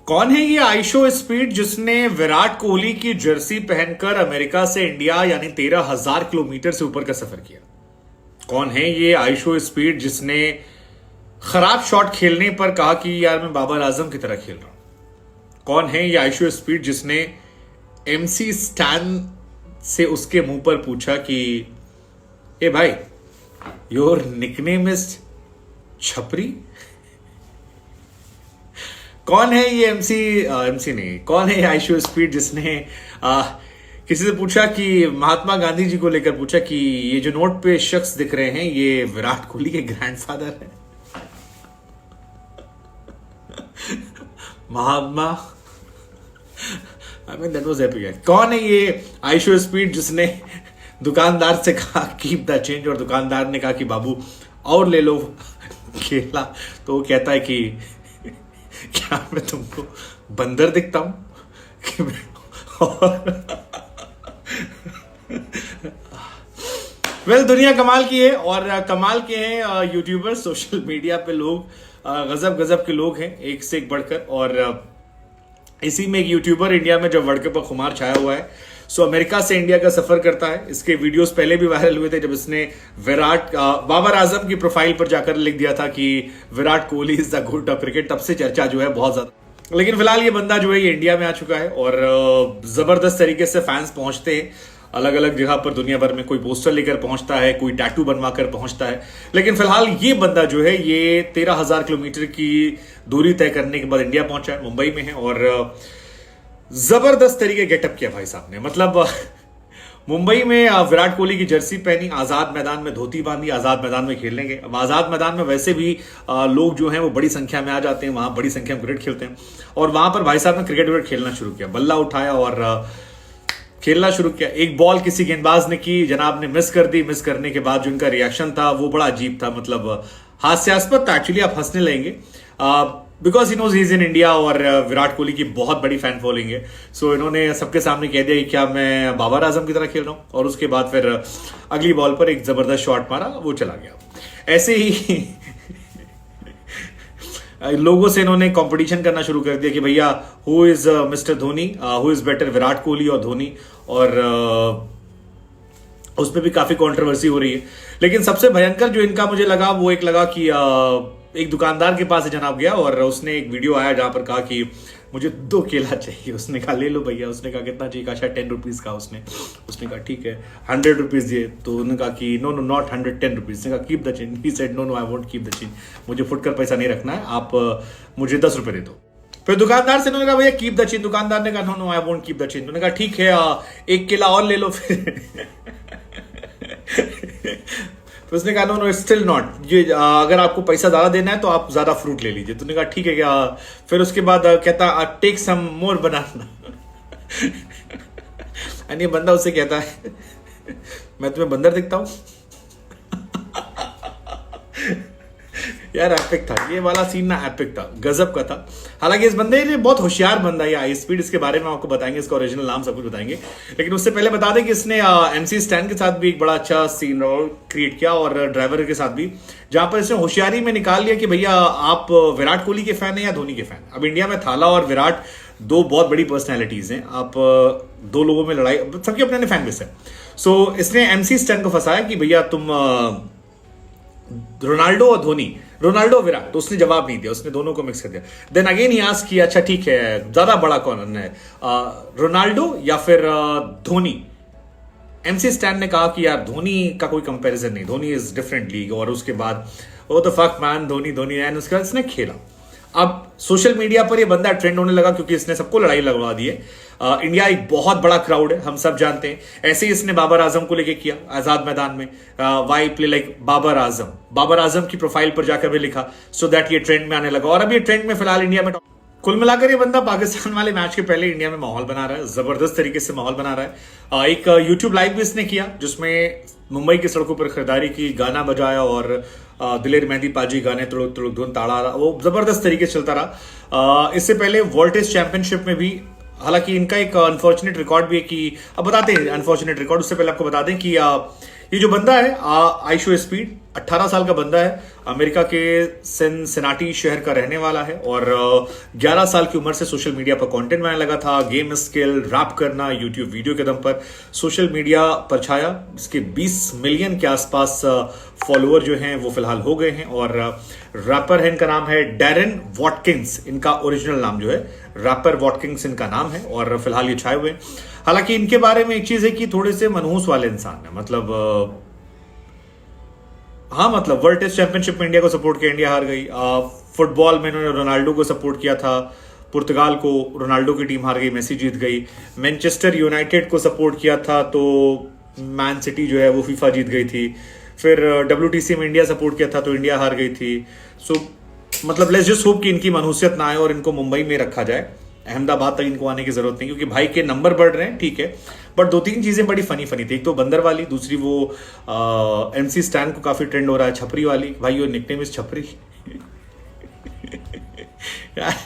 कौन है ये आइशो स्पीड जिसने विराट कोहली की जर्सी पहनकर अमेरिका से इंडिया यानी 13,000 किलोमीटर से ऊपर का सफर किया? कौन है ये आइशो स्पीड जिसने खराब शॉट खेलने पर कहा कि यार मैं बाबर आजम की तरह खेल रहा हूं? कौन है ये आइशो स्पीड जिसने एमसी स्टैन से उसके मुंह पर पूछा कि ए भाई, योर निकनेम इज छपरी? कौन है ये एमसी नहीं, कौन है ये आइशो स्पीड जिसने किसी से पूछा कि महात्मा गांधी जी को लेकर पूछा कि ये जो नोट पे शख्स दिख रहे हैं ये विराट कोहली के ग्रैंडफादर है? Mahatma, I mean that was epic. कौन है ये आइशो स्पीड जिसने दुकानदार से कहा कीप द चेंज और दुकानदार ने कहा कि बाबू और ले लो केला, तो वो कहता है कि क्या मैं तुमको बंदर दिखता हूं कि वेल दुनिया कमाल की है और कमाल के हैं यूट्यूबर, सोशल मीडिया पे लोग गजब गजब के लोग हैं, एक से एक बढ़कर। और इसी में एक यूट्यूबर इंडिया में जब वर्ल्ड कप का खुमार छाया हुआ है, सो अमेरिका से इंडिया का सफर करता है। इसके वीडियोस पहले भी वायरल हुए थे जब इसने बाबर आजम की प्रोफाइल पर जाकर लिख दिया था कि Virat Kohli is the good of cricket. तब से चर्चा जो है बहुत ज्यादा, लेकिन फिलहाल ये बंदा जो है ये इंडिया में आ चुका है और जबरदस्त तरीके से फैंस पहुंचते हैं अलग अलग जगह पर दुनिया भर में। कोई पोस्टर लेकर पहुंचता है, कोई टैटू बनवाकर पहुंचता है, लेकिन फिलहाल ये बंदा जो है ये 13,000 किलोमीटर की दूरी तय करने के बाद इंडिया पहुंचा है, मुंबई में है। और जबरदस्त तरीके गेटअप किया भाई साहब ने, मतलब मुंबई में विराट कोहली की जर्सी पहनी, आजाद मैदान में धोती बांधी, आजाद मैदान में खेलने गए। अब आजाद मैदान में वैसे भी लोग जो हैं वो बड़ी संख्या में आ जाते हैं, वहां बड़ी संख्या में क्रिकेट खेलते हैं। और वहां पर भाई साहब ने क्रिकेट खेलना शुरू किया, बल्ला उठाया और खेलना शुरू किया। एक बॉल किसी गेंदबाज ने की, जनाब ने मिस कर दी। मिस करने के बाद जो उनका रिएक्शन था वो बड़ा अजीब था, मतलब हास्यास्पद था। एक्चुअली आप हंसने लगेंगे because he knows he is in India और विराट कोहली की बहुत बड़ी फैन फॉलोइंग है। सो इन्होंने सबके सामने कह दिया कि क्या मैं बाबर आजम की तरह खेल रहा हूं, और उसके बाद फिर अगली बॉल पर एक जबरदस्त शॉट मारा, वो चला गया। ऐसे ही लोगों से इन्होंने कंपटीशन करना शुरू कर दिया कि भैया who is mister Dhoni, who is better, Virat Kohli और धोनी। और उसमें भी काफी कंट्रोवर्सी हो रही है। लेकिन सबसे भयंकर जो इनका मुझे लगा वो एक लगा कि एक दुकानदार के पास जनाब गया और उसने एक वीडियो आया जहां पर कहा कि मुझे 2 केला चाहिए। उसने कहा ले लो भैया। उसने कहा कितना चाहिए? कहा शायद 10 रुपीज का। उसने कहा ठीक है 100 रुपीज दिए। तो उन्होंने कहा कि नो नो नॉट 100, 10 रुपीज। उसने कहा keep the change. He said no no I won't keep the change, मुझे फुटकर पैसा नहीं रखना है, आप मुझे 10 रुपए दे दो। फिर दुकानदार से उन्होंने कहा भैया कीप द चेंज। दुकानदार ने कहा no no I won't keep the change. उन्होंने कहा ठीक है 1 केला और ले लो। फिर तो उसने कहा नो नो स्टिल नॉट, ये अगर आपको पैसा ज्यादा देना है तो आप ज्यादा फ्रूट ले लीजिए। तो उन्होंने कहा ठीक है क्या। फिर उसके बाद कहता take some more banana. And ये बंदा उससे कहता है मैं तुम्हें बंदर दिखता हूं? यार एपिक था ये वाला सीन ना, एपिक था, गजब का था। हालांकि इस बंदे ने बहुत होशियार बंदा है आई स्पीड, इसके बारे में आपको बताएंगे, इसका ओरिजिनल नाम सब कुछ बताएंगे। लेकिन उससे पहले बता दें कि इसने एमसी स्टैन के साथ भी एक बड़ा अच्छा सीन रोल क्रिएट किया और ड्राइवर के साथ भी, जहां पर इसने होशियारी में निकाल लिया कि भैया आप विराट कोहली के फैन है या धोनी के फैन। अब इंडिया में थाला और विराट 2 बहुत बड़ी पर्सनैलिटीज हैं। आप 2 लोगों में लड़ाई, सबके अपने अपने फैन बेस है। सो इसने एमसी स्टैन को फंसाया कि भैया तुम रोनाल्डो और धोनी, रोनाल्डो विराट। तो उसने जवाब नहीं दिया, उसने दोनों को मिक्स कर दिया। देन अगेन ही आस्क किया अच्छा ठीक है ज्यादा बड़ा कौन है, रोनाल्डो या फिर धोनी? एमसी स्टैन ने कहा कि यार धोनी का कोई कंपैरिजन नहीं, धोनी इज डिफरेंट लीग। और उसके बाद वो तो fuck man Dhoni Dhoni, and उसके बाद इसने खेला। अब सोशल मीडिया पर ये बंदा ट्रेंड होने लगा क्योंकि इसने सबको लड़ाई लगवा दी है। इंडिया एक बहुत बड़ा क्राउड है, हम सब जानते हैं। ऐसे ही इसने बाबर आजम को लेके किया आजाद मैदान में, Y play like Babar Azam. Babar Azam की प्रोफाइल पर जाकर भी लिखा, सो दैट ये ट्रेंड में आने लगा। और अब ये ट्रेंड में फिलहाल इंडिया में कुल मिलाकर ये बंदा पाकिस्तान वाले मैच के पहले इंडिया में माहौल बना रहा है, जबरदस्त तरीके से माहौल बना रहा है। एक यूट्यूब लाइव भी इसने किया जिसमें मुंबई की सड़कों पर खरीदारी की, गाना बजाया और दिलेर मेहंदी पाजी गाने तुड़ुक तुड़ुक धुन ताड़ा, वो जबरदस्त तरीके से चलता रहा। इससे पहले वर्ल्ड टेस्ट चैंपियनशिप में भी, हालांकि इनका एक अनफॉर्चुनेट रिकॉर्ड भी है कि अब बताते हैं अनफॉर्चुनेट रिकॉर्ड, उससे पहले आपको बता दें कि ये जो बंदा है आइशो स्पीड, 18 साल का बंदा है, अमेरिका के सिनसिनाटी शहर का रहने वाला है और 11 साल की उम्र से सोशल मीडिया पर कंटेंट बनाने लगा था। गेम स्किल, रैप करना, यूट्यूब वीडियो के दम पर सोशल मीडिया पर छाया। इसके 20 मिलियन के आसपास फॉलोअर जो हैं वो फिलहाल हो गए हैं। और रैपर है, इनका नाम है डैरेन वॉटकिंस, इनका ओरिजिनल नाम जो है रैपर वॉटकिंस इनका नाम है और फिलहाल ये छाए हुए हैं। हालांकि इनके बारे में एक चीज है कि थोड़े से मनहूस वाले इंसान है, मतलब हाँ, मतलब वर्ल्ड टेस्ट चैंपियनशिप में इंडिया को सपोर्ट किया, इंडिया हार गई। फुटबॉल में इन्होंने रोनाल्डो को सपोर्ट किया था, पुर्तगाल को, रोनाल्डो की टीम हार गई, मेसी जीत गई। मैनचेस्टर यूनाइटेड को सपोर्ट किया था तो मैन सिटी जो है वो फीफा जीत गई थी। फिर WTC में इंडिया सपोर्ट किया था तो इंडिया हार गई थी। सो मतलब लेट्स जस्ट होप कि इनकी मनहूसियत ना आए और इनको मुंबई में रखा जाए, अहमदाबाद तक इनको आने की जरूरत नहीं, क्योंकि भाई के नंबर बढ़ रहे हैं, ठीक है। बट 2-3 चीजें बड़ी फनी थी। एक तो बंदर वाली, दूसरी वो MC स्टैन को काफी ट्रेंड हो रहा है छपरी वाली। भाई योर निकनेम इज छपरी।